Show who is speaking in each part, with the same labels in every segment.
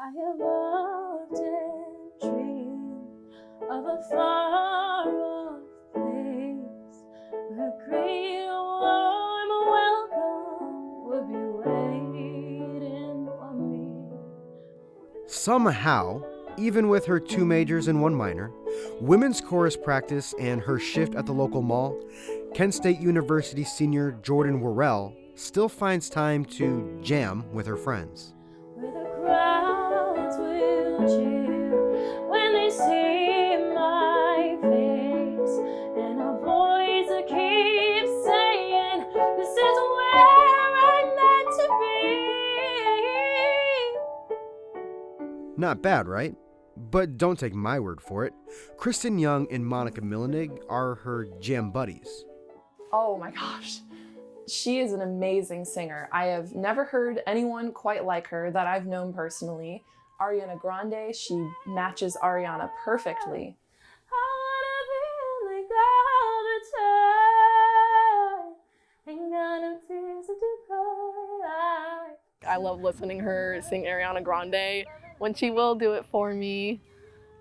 Speaker 1: I have often dreamed of a far off place where a great warm welcome would be waiting for me.
Speaker 2: Somehow, even with her 2 majors and 1 minor, women's chorus practice, and her shift at the local mall, Kent State University senior Jordan Worrell still finds time to jam with her friends.
Speaker 1: Where the crowds will cheer when they see my face, and a voice that keeps saying, "This is where I'm meant to be."
Speaker 2: Not bad, right? But don't take my word for it. Kristen Young and Monica Millenig are her jam buddies.
Speaker 3: Oh my gosh. She is an amazing singer. I have never heard anyone quite like her that I've known personally. Ariana Grande, she matches Ariana perfectly.
Speaker 1: I wanna be like all the time. Ain't got no tears to cry.
Speaker 4: I love listening to her sing Ariana Grande. When she will do it for me,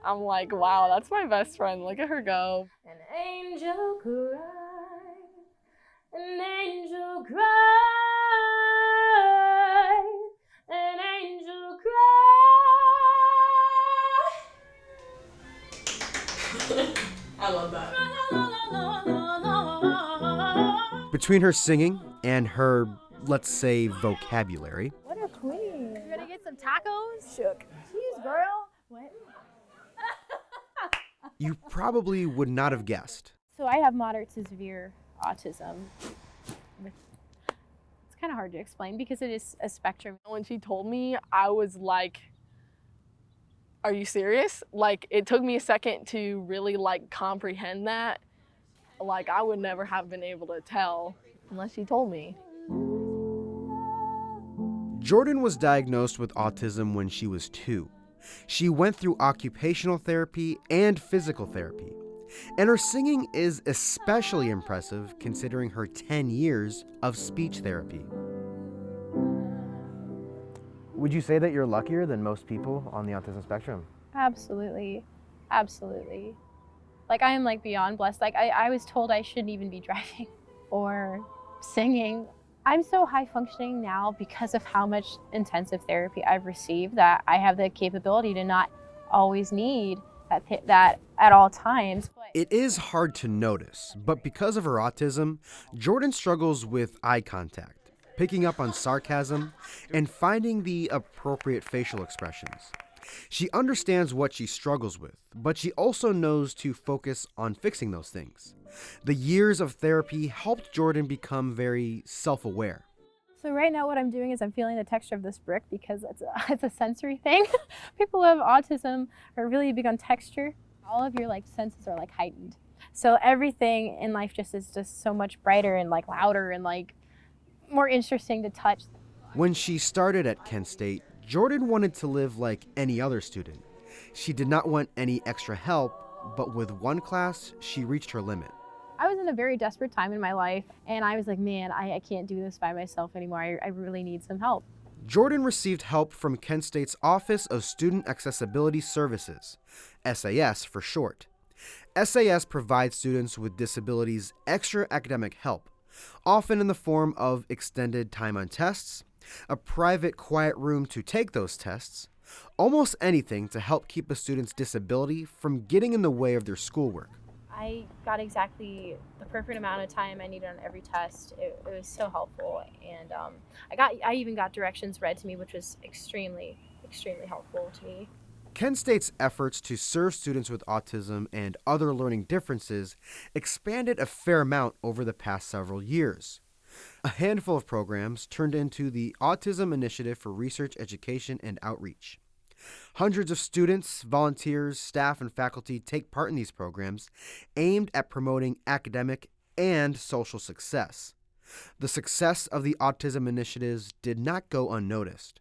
Speaker 4: I'm like, wow, that's my best friend. Look at her go.
Speaker 1: An angel cried, an angel cried, an angel cried.
Speaker 3: I love that.
Speaker 2: Between her singing and her, let's say, vocabulary,
Speaker 1: What a queen.
Speaker 5: You ready to get some tacos?
Speaker 1: Shook. Jeez, girl. What?
Speaker 2: you probably would not have guessed.
Speaker 5: So I have moderate to severe autism. It's kind of hard to explain because it is a spectrum.
Speaker 4: When she told me, I was like, are you serious? Like, it took me a second to really like comprehend that. Like, I would never have been able to tell unless she told me.
Speaker 2: Jordan was diagnosed with autism when she was 2. She went through occupational therapy and physical therapy. And her singing is especially impressive considering her 10 years of speech therapy. Would you say that you're luckier than most people on the autism spectrum?
Speaker 5: Absolutely. Absolutely. Like, I am like beyond blessed. Like, I was told I shouldn't even be driving or singing. I'm so high functioning now because of how much intensive therapy I've received that I have the capability to not always need that at all times.
Speaker 2: It is hard to notice, but because of her autism, Jordan struggles with eye contact, picking up on sarcasm, and finding the appropriate facial expressions. She understands what she struggles with, but she also knows to focus on fixing those things. The years of therapy helped Jordan become very self-aware.
Speaker 5: So right now what I'm doing is I'm feeling the texture of this brick because it's a sensory thing. People who have autism are really big on texture. All of your like senses are like heightened. So everything in life is just so much brighter and like louder and like more interesting to touch.
Speaker 2: When she started at Kent State, Jordan wanted to live like any other student. She did not want any extra help, but with one class, she reached her limit.
Speaker 5: I was in a very desperate time in my life, and I was like, man, I can't do this by myself anymore. I really need some help.
Speaker 2: Jordan received help from Kent State's Office of Student Accessibility Services, SAS for short. SAS provides students with disabilities extra academic help, often in the form of extended time on tests, a private quiet room to take those tests, almost anything to help keep a student's disability from getting in the way of their schoolwork.
Speaker 5: I got exactly the perfect amount of time I needed on every test. It was so helpful, and I even got directions read to me, which was extremely, extremely helpful to me.
Speaker 2: Kent State's efforts to serve students with autism and other learning differences expanded a fair amount over the past several years. A handful of programs turned into the Autism Initiative for Research, Education, and Outreach. Hundreds of students, volunteers, staff, and faculty take part in these programs aimed at promoting academic and social success. The success of the autism initiatives did not go unnoticed.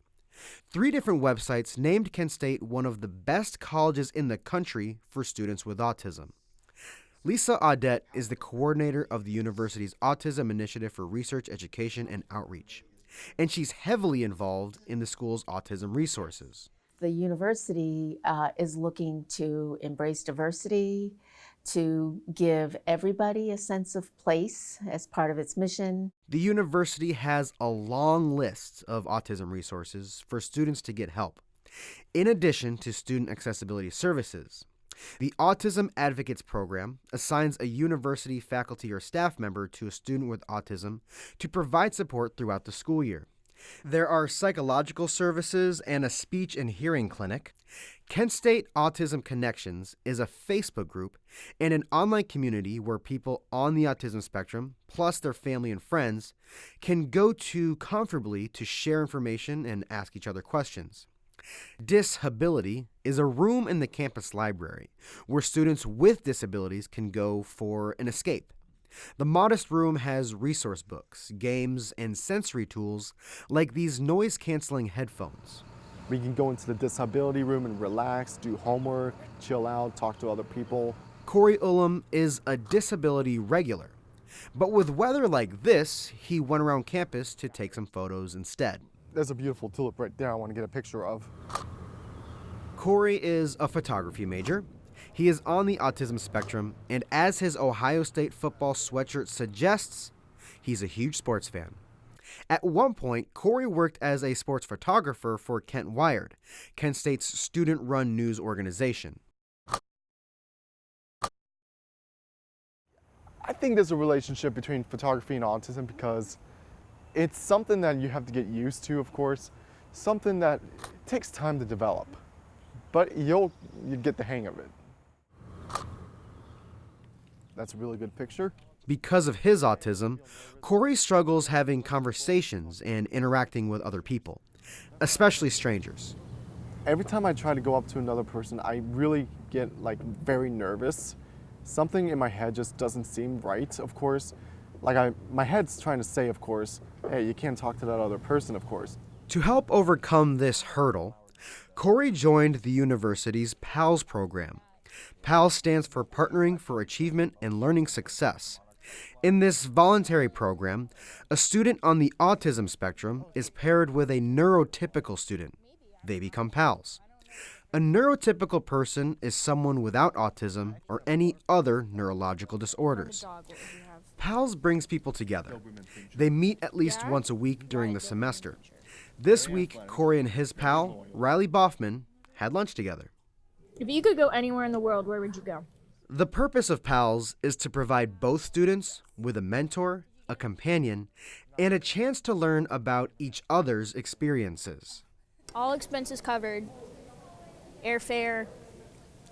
Speaker 2: 3 different websites named Kent State one of the best colleges in the country for students with autism. Lisa Audette is the coordinator of the university's Autism Initiative for Research, Education, and Outreach, and she's heavily involved in the school's autism resources.
Speaker 6: The university is looking to embrace diversity, to give everybody a sense of place as part of its mission.
Speaker 2: The university has a long list of autism resources for students to get help, in addition to student accessibility services. The Autism Advocates Program assigns a university faculty or staff member to a student with autism to provide support throughout the school year. There are psychological services and a speech and hearing clinic. Kent State Autism Connections is a Facebook group and an online community where people on the autism spectrum, plus their family and friends, can go to comfortably to share information and ask each other questions. Disability is a room in the campus library where students with disabilities can go for an escape. The modest room has resource books, games, and sensory tools like these noise-canceling headphones.
Speaker 7: We can go into the disability room and relax, do homework, chill out, talk to other people.
Speaker 2: Corey Ullum is a disability regular, but with weather like this, he went around campus to take some photos instead.
Speaker 7: There's a beautiful tulip right there I want to get a picture of.
Speaker 2: Corey is a photography major. He is on the autism spectrum, and as his Ohio State football sweatshirt suggests, he's a huge sports fan. At one point, Corey worked as a sports photographer for Kent Wired, Kent State's student-run news organization.
Speaker 7: I think there's a relationship between photography and autism because it's something that you have to get used to, of course, something that takes time to develop, but you get the hang of it. That's a really good picture.
Speaker 2: Because of his autism, Corey struggles having conversations and interacting with other people, especially strangers.
Speaker 7: Every time I try to go up to another person, I really get very nervous. Something in my head just doesn't seem right, of course. My head's trying to say, of course, hey, you can't talk to that other person, of course.
Speaker 2: To help overcome this hurdle, Corey joined the university's PALS program. PALS stands for Partnering for Achievement and Learning Success. In this voluntary program, a student on the autism spectrum is paired with a neurotypical student. They become pals. A neurotypical person is someone without autism or any other neurological disorders. PALS brings people together. They meet at least once a week during the semester. This week, Corey and his pal, Riley Boffman, had lunch together.
Speaker 1: If you could go anywhere in the world, where would you go?
Speaker 2: The purpose of PALS is to provide both students with a mentor, a companion, and a chance to learn about each other's experiences.
Speaker 8: All expenses covered, airfare,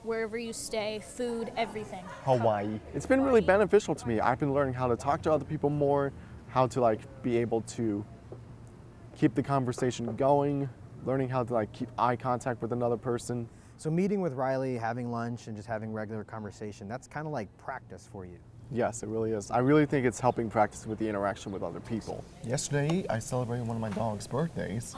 Speaker 8: wherever you stay, food, everything.
Speaker 7: Hawaii. It's been really beneficial to me. I've been learning how to talk to other people more, how to be able to keep the conversation going, learning how to keep eye contact with another person.
Speaker 9: So meeting with Riley, having lunch, and just having regular conversation, that's kind of like practice for you.
Speaker 7: Yes, it really is. I really think it's helping practice with the interaction with other people. Yesterday, I celebrated one of my dog's birthdays.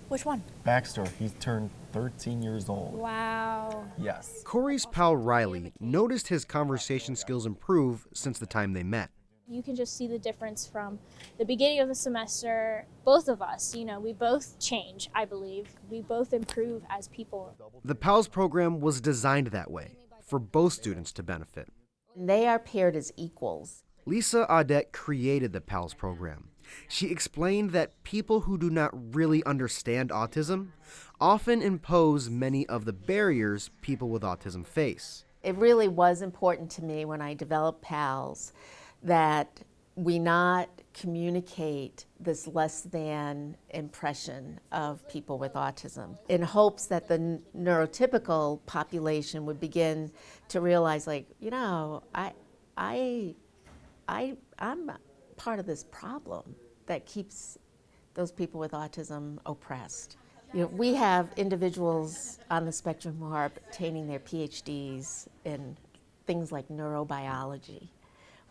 Speaker 8: Which one?
Speaker 7: Baxter, he's turned 13 years old.
Speaker 8: Wow.
Speaker 7: Yes.
Speaker 2: Corey's pal Riley noticed his conversation skills improve since the time they met.
Speaker 8: You can just see the difference from the beginning of the semester. Both of us, we both change, I believe. We both improve as people.
Speaker 2: The PALS program was designed that way, for both students to benefit.
Speaker 6: They are paired as equals.
Speaker 2: Lisa Audette created the PALS program. She explained that people who do not really understand autism often impose many of the barriers people with autism face.
Speaker 6: It really was important to me when I developed PALS that we not communicate this less than impression of people with autism, in hopes that the neurotypical population would begin to realize, I'm part of this problem that keeps those people with autism oppressed. We have individuals on the spectrum who are obtaining their PhDs in things like neurobiology.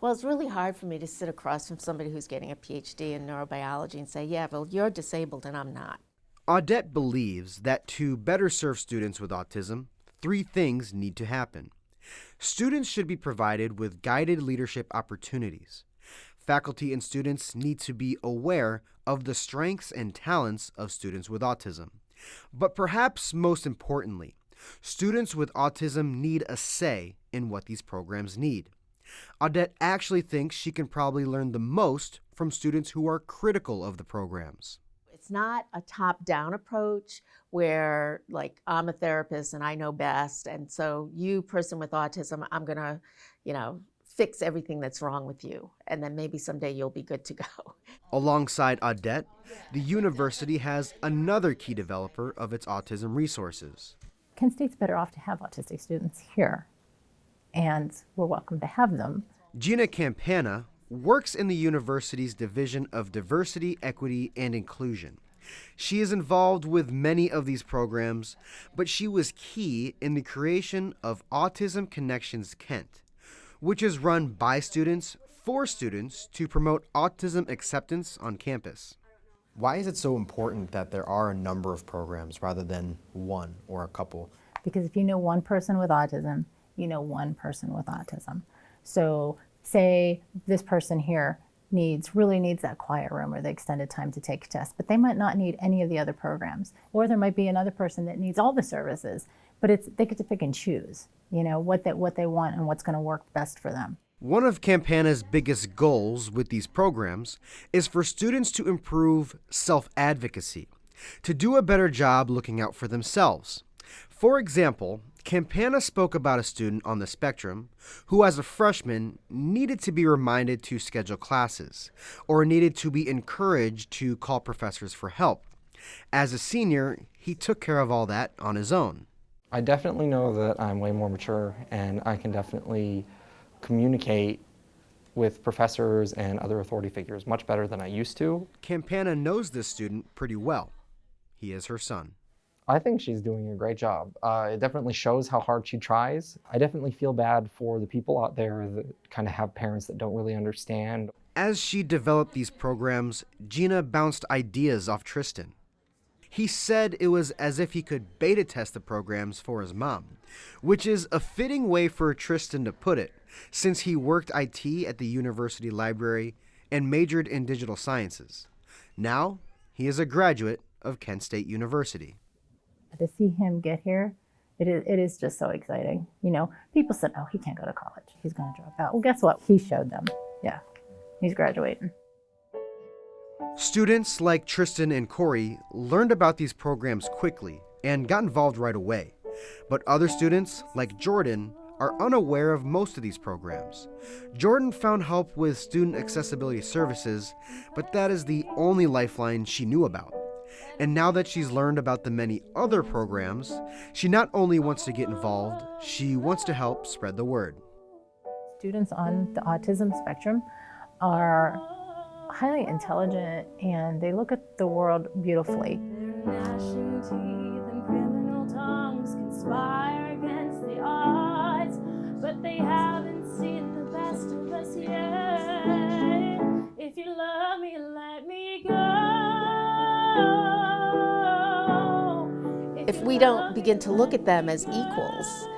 Speaker 6: Well, it's really hard for me to sit across from somebody who's getting a PhD in neurobiology and say, yeah, well, you're disabled and I'm not.
Speaker 2: Audette believes that to better serve students with autism, 3 things need to happen. Students should be provided with guided leadership opportunities. Faculty and students need to be aware of the strengths and talents of students with autism. But perhaps most importantly, students with autism need a say in what these programs need. Audette actually thinks she can probably learn the most from students who are critical of the programs.
Speaker 6: It's not a top-down approach where, like, I'm a therapist and I know best, and so you, person with autism, I'm gonna, fix everything that's wrong with you, and then maybe someday you'll be good to go.
Speaker 2: Alongside Audette, the university has another key developer of its autism resources.
Speaker 10: Kent State's better off to have autistic students here, and we're welcome to have them.
Speaker 2: Gina Campana works in the university's Division of Diversity, Equity, and Inclusion. She is involved with many of these programs, but she was key in the creation of Autism Connections Kent, which is run by students for students to promote autism acceptance on campus.
Speaker 9: Why is it so important that there are a number of programs rather than one or a couple?
Speaker 10: Because if you know one person with autism, you know one person with autism. So say this person here really needs that quiet room or the extended time to take a test, but they might not need any of the other programs. Or there might be another person that needs all the services, but they get to pick and choose, what they want and what's going to work best for them.
Speaker 2: One of Campana's biggest goals with these programs is for students to improve self-advocacy, to do a better job looking out for themselves. For example, Campana spoke about a student on the spectrum who, as a freshman, needed to be reminded to schedule classes or needed to be encouraged to call professors for help. As a senior, he took care of all that on his own.
Speaker 11: I definitely know that I'm way more mature and I can definitely communicate with professors and other authority figures much better than I used to.
Speaker 2: Campana knows this student pretty well. He is her son.
Speaker 11: I think she's doing a great job. It definitely shows how hard she tries. I definitely feel bad for the people out there that kind of have parents that don't really understand.
Speaker 2: As she developed these programs, Gina bounced ideas off Tristan. He said it was as if he could beta test the programs for his mom, which is a fitting way for Tristan to put it, since he worked IT at the university library and majored in digital sciences. Now, he is a graduate of Kent State University.
Speaker 10: To see him get here, it is just so exciting. People said, oh, he can't go to college. He's going to drop out. Well, guess what? He showed them. Yeah, he's graduating.
Speaker 2: Students like Tristan and Corey learned about these programs quickly and got involved right away. But other students, like Jordan, are unaware of most of these programs. Jordan found help with student accessibility services, but that is the only lifeline she knew about. And now that she's learned about the many other programs, she not only wants to get involved, she wants to help spread the word.
Speaker 10: Students on the autism spectrum are highly intelligent and they look at the world beautifully.
Speaker 1: Their gnashing teeth and criminal tongues conspire against the odds, but they haven't seen the best of us yet. If you love me, let me go.
Speaker 6: If we don't begin to look at them as equals,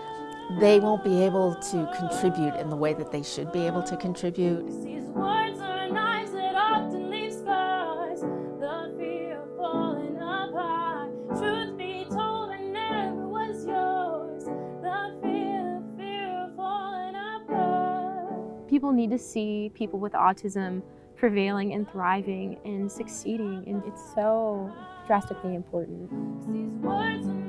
Speaker 6: they won't be able to contribute in the way that they should be able to contribute.
Speaker 1: These words are knives that often leave scars. The fear of falling apart. Truth be told, I never was yours. The fear of falling apart.
Speaker 5: People need to see people with autism prevailing and thriving and succeeding, and it's so drastically important.
Speaker 1: These words are